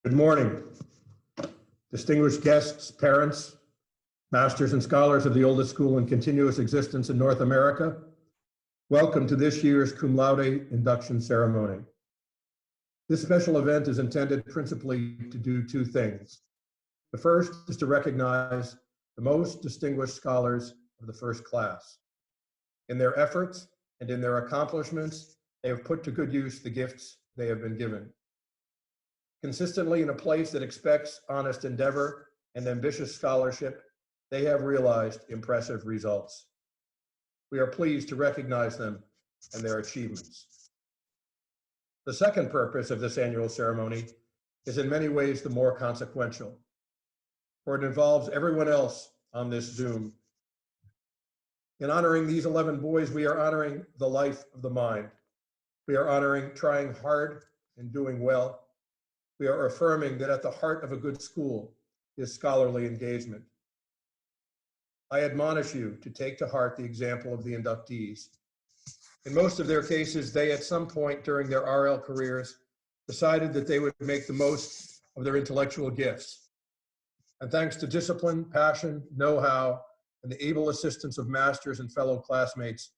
Good morning, distinguished guests, parents, masters and scholars of the oldest school in continuous existence in North America. Welcome to this year's Cum Laude induction ceremony. This special event is intended principally to do two things. The first is to recognize the most distinguished scholars of the first class. In their efforts and in their accomplishments, they have put to good use the gifts they have been given. Consistently in a place that expects honest endeavor and ambitious scholarship, they have realized impressive results. We are pleased to recognize them and their achievements. The second purpose of this annual ceremony is in many ways the more consequential, for it involves everyone else on this Zoom. In honoring these 11 boys, we are honoring the life of the mind. We are honoring trying hard and doing well. We are affirming that at the heart of a good school is scholarly engagement. I admonish you to take to heart the example of the inductees. In most of their cases, they at some point during their RL careers decided that they would make the most of their intellectual gifts. And thanks to discipline, passion, know-how, and the able assistance of masters and fellow classmates,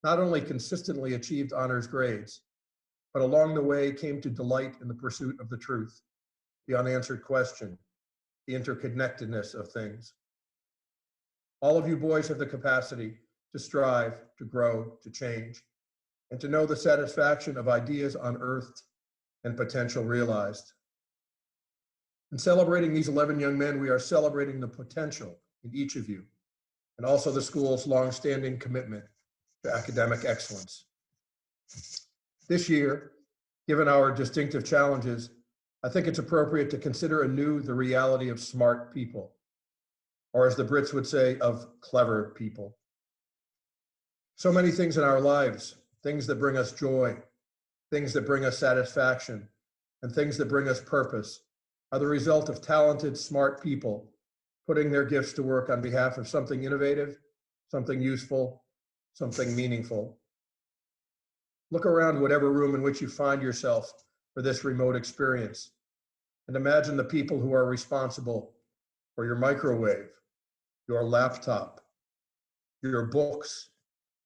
not only consistently achieved honors grades, but along the way came to delight in the pursuit of the truth, the unanswered question, the interconnectedness of things. All of you boys have the capacity to strive, to grow, to change, and to know the satisfaction of ideas unearthed and potential realized. In celebrating these 11 young men, we are celebrating the potential in each of you, and also the school's longstanding commitment to academic excellence. This year, given our distinctive challenges, I think it's appropriate to consider anew the reality of smart people, or as the Brits would say, of clever people. So many things in our lives, things that bring us joy, things that bring us satisfaction, and things that bring us purpose, are the result of talented, smart people putting their gifts to work on behalf of something innovative, something useful, something meaningful. Look around whatever room in which you find yourself for this remote experience, and imagine the people who are responsible for your microwave, your laptop, your books,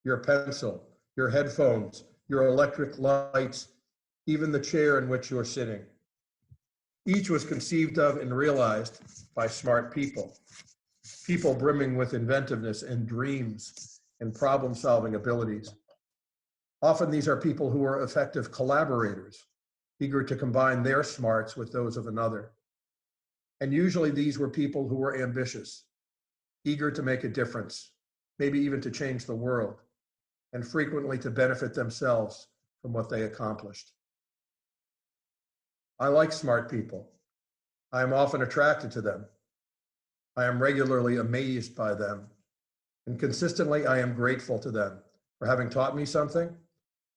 your pencil, your headphones, your electric lights, even the chair in which you're sitting. Each was conceived of and realized by smart people, people brimming with inventiveness and dreams and problem-solving abilities. Often these are people who are effective collaborators, eager to combine their smarts with those of another. And usually these were people who were ambitious, eager to make a difference, maybe even to change the world, and frequently to benefit themselves from what they accomplished. I like smart people. I am often attracted to them. I am regularly amazed by them. And consistently, I am grateful to them for having taught me something,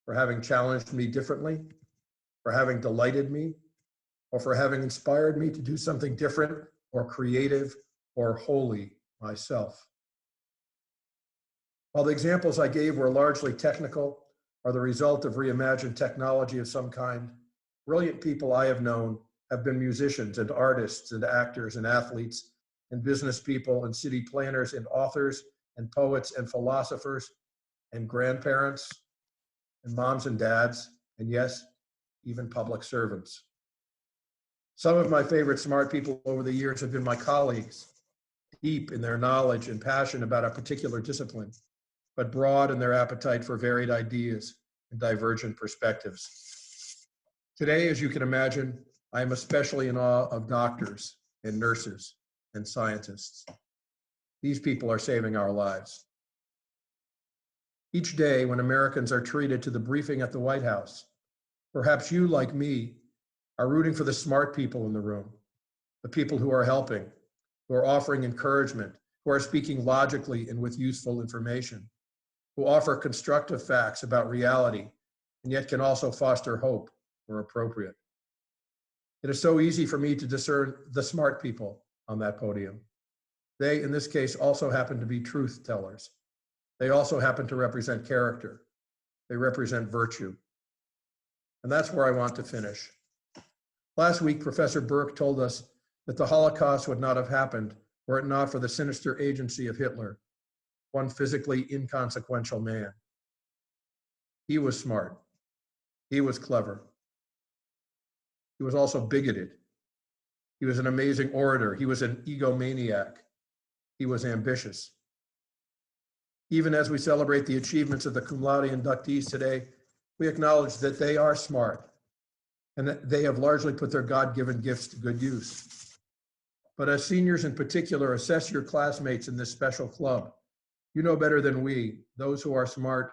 for having challenged me differently, for having delighted me, or for having inspired me to do something different or creative or holy myself. While the examples I gave were largely technical or the result of reimagined technology of some kind, brilliant people I have known have been musicians and artists and actors and athletes and business people and city planners and authors and poets and philosophers and grandparents and moms and dads, and yes, even public servants. Some of my favorite smart people over the years have been my colleagues, deep in their knowledge and passion about a particular discipline, but broad in their appetite for varied ideas and divergent perspectives. Today, as you can imagine, I am especially in awe of doctors and nurses and scientists. These people are saving our lives. Each day when Americans are treated to the briefing at the White House, perhaps you, like me, are rooting for the smart people in the room, the people who are helping, who are offering encouragement, who are speaking logically and with useful information, who offer constructive facts about reality, and yet can also foster hope where appropriate. It is so easy for me to discern the smart people on that podium. They, in this case, also happen to be truth tellers. They also happen to represent character. They represent virtue. And that's where I want to finish. Last week, Professor Burke told us that the Holocaust would not have happened were it not for the sinister agency of Hitler, one physically inconsequential man. He was smart. He was clever. He was also bigoted. He was an amazing orator. He was an egomaniac. He was ambitious. Even as we celebrate the achievements of the Cum Laude inductees today, we acknowledge that they are smart and that they have largely put their God-given gifts to good use. But as seniors in particular, assess your classmates in this special club. You know better than we, those who are smart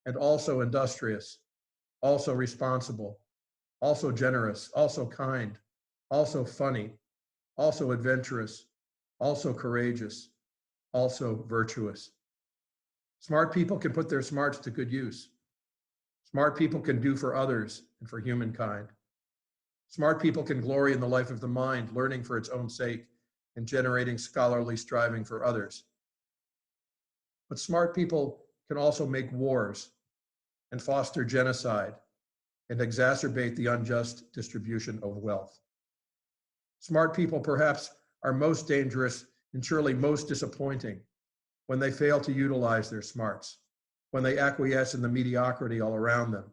and also industrious, also responsible, also generous, also kind, also funny, also adventurous, also courageous, also virtuous. Smart people can put their smarts to good use. Smart people can do for others and for humankind. Smart people can glory in the life of the mind, learning for its own sake and generating scholarly striving for others. But smart people can also make wars and foster genocide and exacerbate the unjust distribution of wealth. Smart people perhaps are most dangerous and surely most disappointing when they fail to utilize their smarts, when they acquiesce in the mediocrity all around them,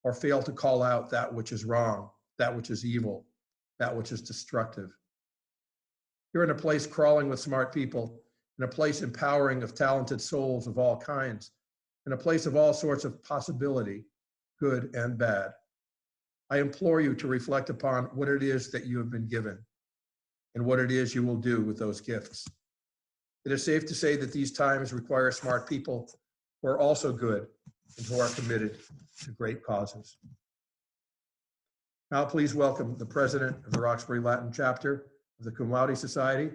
or fail to call out that which is wrong, that which is evil, that which is destructive. You're in a place crawling with smart people, in a place empowering of talented souls of all kinds, in a place of all sorts of possibility, good and bad. I implore you to reflect upon what it is that you have been given and what it is you will do with those gifts. It is safe to say that these times require smart people who are also good and who are committed to great causes. Now please welcome the president of the Roxbury Latin chapter of the Cum Laude Society,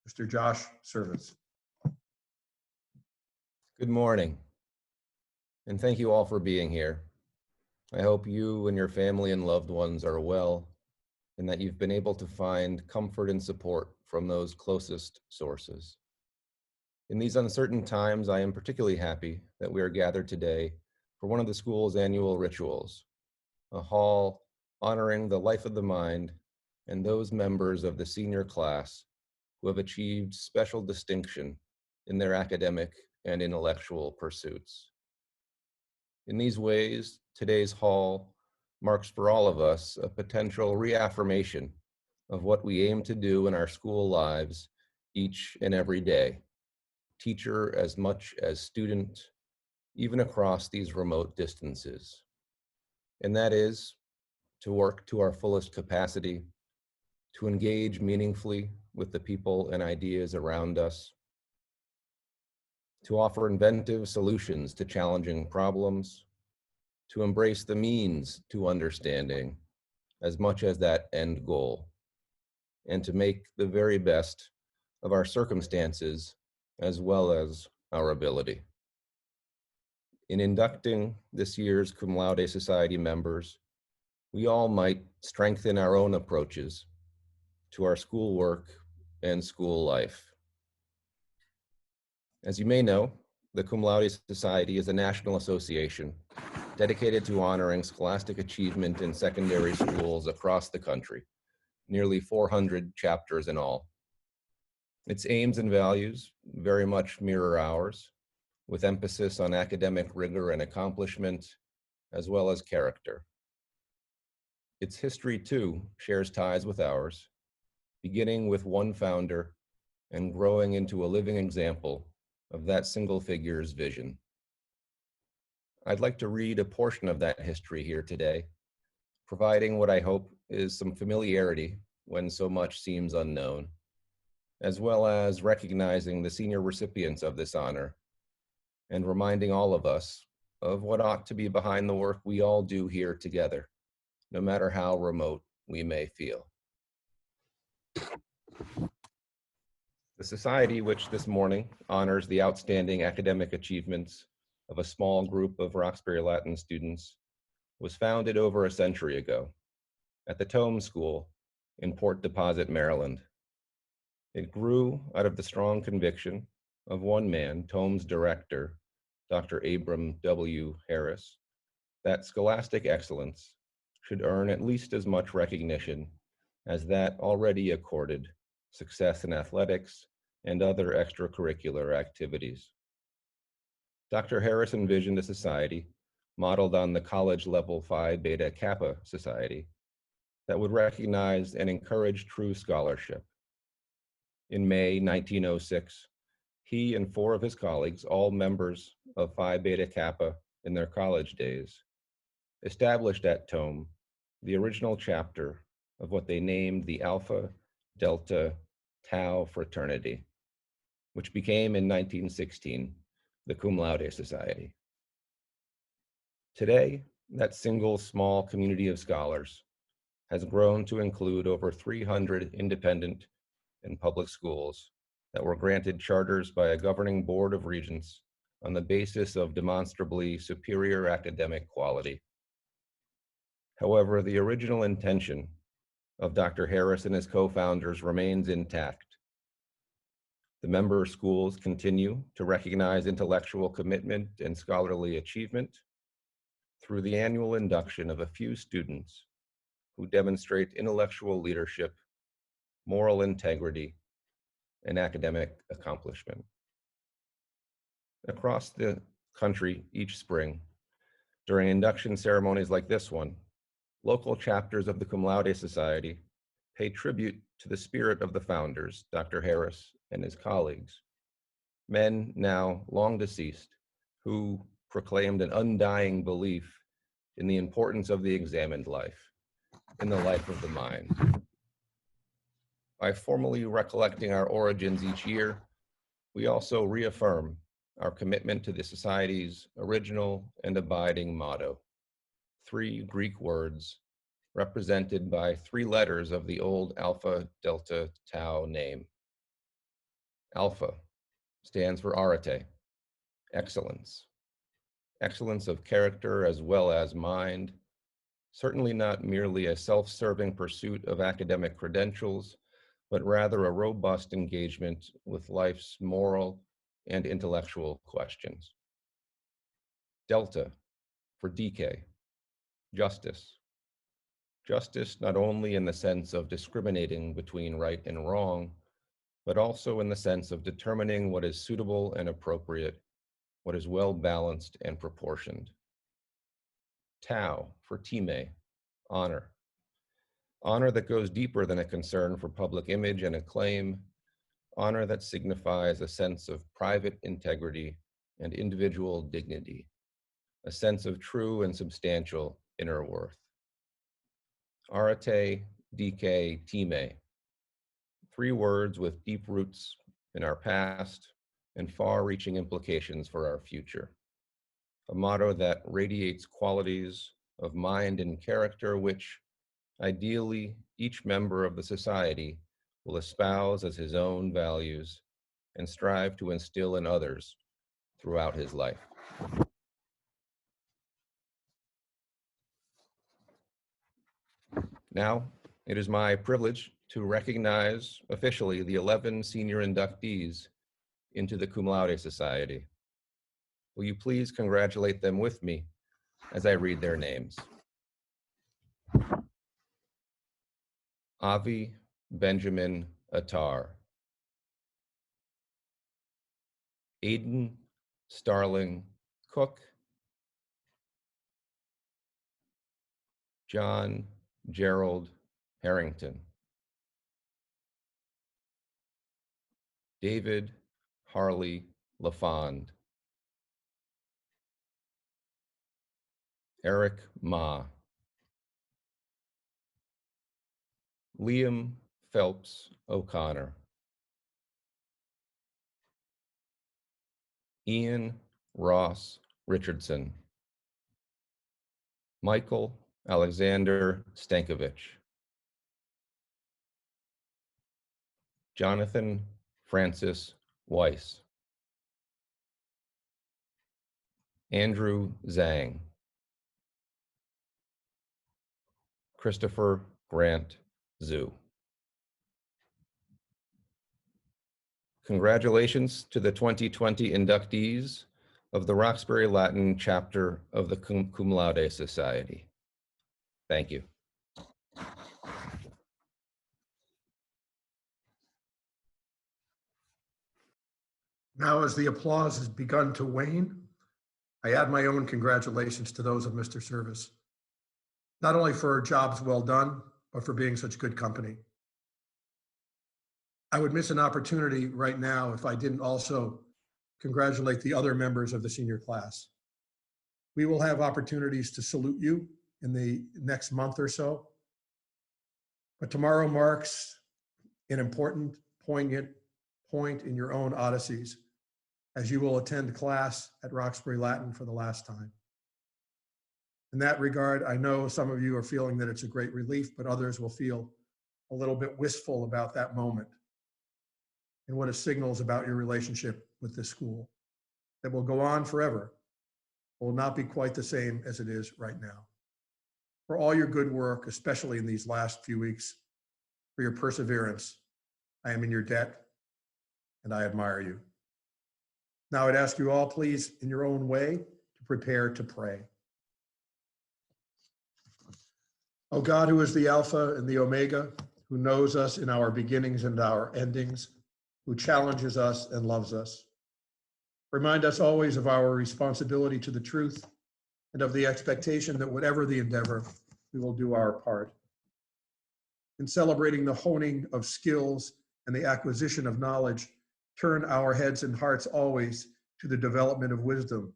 Mr. Josh Service. Good morning, and thank you all for being here. I hope you and your family and loved ones are well, and that you've been able to find comfort and support from those closest sources. In these uncertain times, I am particularly happy that we are gathered today for one of the school's annual rituals, a hall honoring the life of the mind and those members of the senior class who have achieved special distinction in their academic and intellectual pursuits. In these ways, today's hall marks for all of us a potential reaffirmation of what we aim to do in our school lives each and every day, teacher as much as student, even across these remote distances. And that is to work to our fullest capacity, to engage meaningfully with the people and ideas around us, to offer inventive solutions to challenging problems, to embrace the means to understanding as much as that end goal, and to make the very best of our circumstances as well as our ability. In inducting this year's Cum Laude Society members, we all might strengthen our own approaches to our schoolwork and school life. As you may know, the Cum Laude Society is a national association dedicated to honoring scholastic achievement in secondary schools across the country, nearly 400 chapters in all. Its aims and values very much mirror ours, with emphasis on academic rigor and accomplishment, as well as character. Its history, too, shares ties with ours, beginning with one founder and growing into a living example of that single figure's vision. I'd like to read a portion of that history here today, providing what I hope is some familiarity when so much seems unknown, as well as recognizing the senior recipients of this honor and reminding all of us of what ought to be behind the work we all do here together, no matter how remote we may feel. The society, which this morning honors the outstanding academic achievements of a small group of Roxbury Latin students, was founded over a century ago at the Tome School in Port Deposit, Maryland. It grew out of the strong conviction of one man, Tome's director, Dr. Abram W. Harris, that scholastic excellence should earn at least as much recognition as that already accorded success in athletics and other extracurricular activities. Dr. Harris envisioned a society modeled on the college-level Phi Beta Kappa Society that would recognize and encourage true scholarship. In May 1906, he and 4 of his colleagues, all members of Phi Beta Kappa in their college days, established at Tome the original chapter of what they named the Alpha Delta Tau Fraternity, which became in 1916 the Cum Laude Society. Today, that single small community of scholars has grown to include over 300 independent and public schools that were granted charters by a governing board of regents on the basis of demonstrably superior academic quality. However, the original intention of Dr. Harris and his co-founders remains intact. The member schools continue to recognize intellectual commitment and scholarly achievement through the annual induction of a few students who demonstrate intellectual leadership, moral integrity, and academic accomplishment. Across the country each spring, during induction ceremonies like this one, local chapters of the Cum Laude Society pay tribute to the spirit of the founders, Dr. Harris and his colleagues, men now long deceased, who proclaimed an undying belief in the importance of the examined life, in the life of the mind. By formally recollecting our origins each year, we also reaffirm our commitment to the Society's original and abiding motto, 3 Greek words represented by 3 letters of the old Alpha Delta Tau name. Alpha stands for arete, excellence. Excellence of character as well as mind, certainly not merely a self-serving pursuit of academic credentials, but rather a robust engagement with life's moral and intellectual questions. Delta for DK, justice. Justice not only in the sense of discriminating between right and wrong, but also in the sense of determining what is suitable and appropriate, what is well balanced and proportioned. Tau for Time, honor. Honor that goes deeper than a concern for public image and acclaim, honor that signifies a sense of private integrity and individual dignity, a sense of true and substantial inner worth. Arete, DK, Time, 3 words with deep roots in our past and far-reaching implications for our future. A motto that radiates qualities of mind and character which, ideally, each member of the society will espouse as his own values and strive to instill in others throughout his life. Now, it is my privilege to recognize officially the 11 senior inductees into the Cum Laude Society. Will you please congratulate them with me as I read their names? Avi Benjamin Attar. Aiden Starling Cook. John Gerald Harrington. David Harley LaFond. Eric Ma. Liam Phelps O'Connor. Ian Ross Richardson. Michael Alexander Stankovich. Jonathan Francis Weiss. Andrew Zhang. Christopher Grant Zhu. Congratulations to the 2020 inductees of the Roxbury Latin chapter of the Cum Laude Society. Thank you. Now, as the applause has begun to wane, I add my own congratulations to those of Mr. Service, not only for jobs well done, but for being such good company. I would miss an opportunity right now if I didn't also congratulate the other members of the senior class. We will have opportunities to salute you in the next month or so, but tomorrow marks an important, poignant point in your own odysseys as you will attend class at Roxbury Latin for the last time. In that regard, I know some of you are feeling that it's a great relief, but others will feel a little bit wistful about that moment and what it signals about your relationship with this school that will go on forever, will not be quite the same as it is right now. For all your good work, especially in these last few weeks, for your perseverance, I am in your debt and I admire you. Now I'd ask you all, please, in your own way, to prepare to pray. O God, who is the Alpha and the Omega, who knows us in our beginnings and our endings, who challenges us and loves us, remind us always of our responsibility to the truth and of the expectation that whatever the endeavor, we will do our part. In celebrating the honing of skills and the acquisition of knowledge, turn our heads and hearts always to the development of wisdom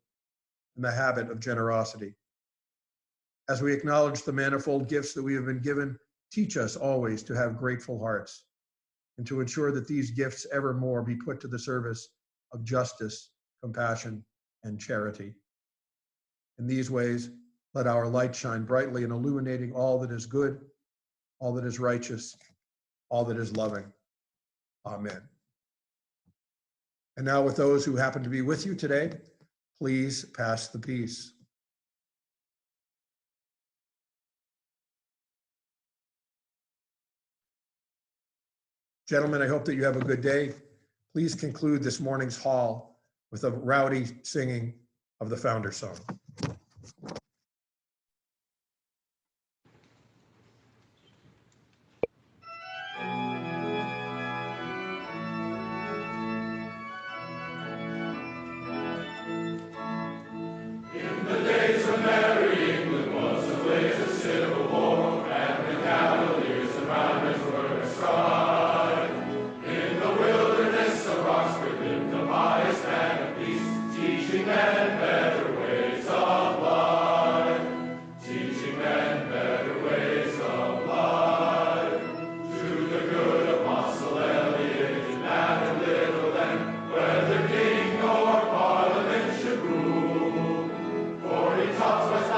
and the habit of generosity. As we acknowledge the manifold gifts that we have been given, teach us always to have grateful hearts and to ensure that these gifts evermore be put to the service of justice, compassion, and charity. In these ways, let our light shine brightly in illuminating all that is good, all that is righteous, all that is loving. Amen. And now with those who happen to be with you today, please pass the peace. Gentlemen, I hope that you have a good day. Please conclude this morning's hall with a rowdy singing of the Founder's Song. Taught us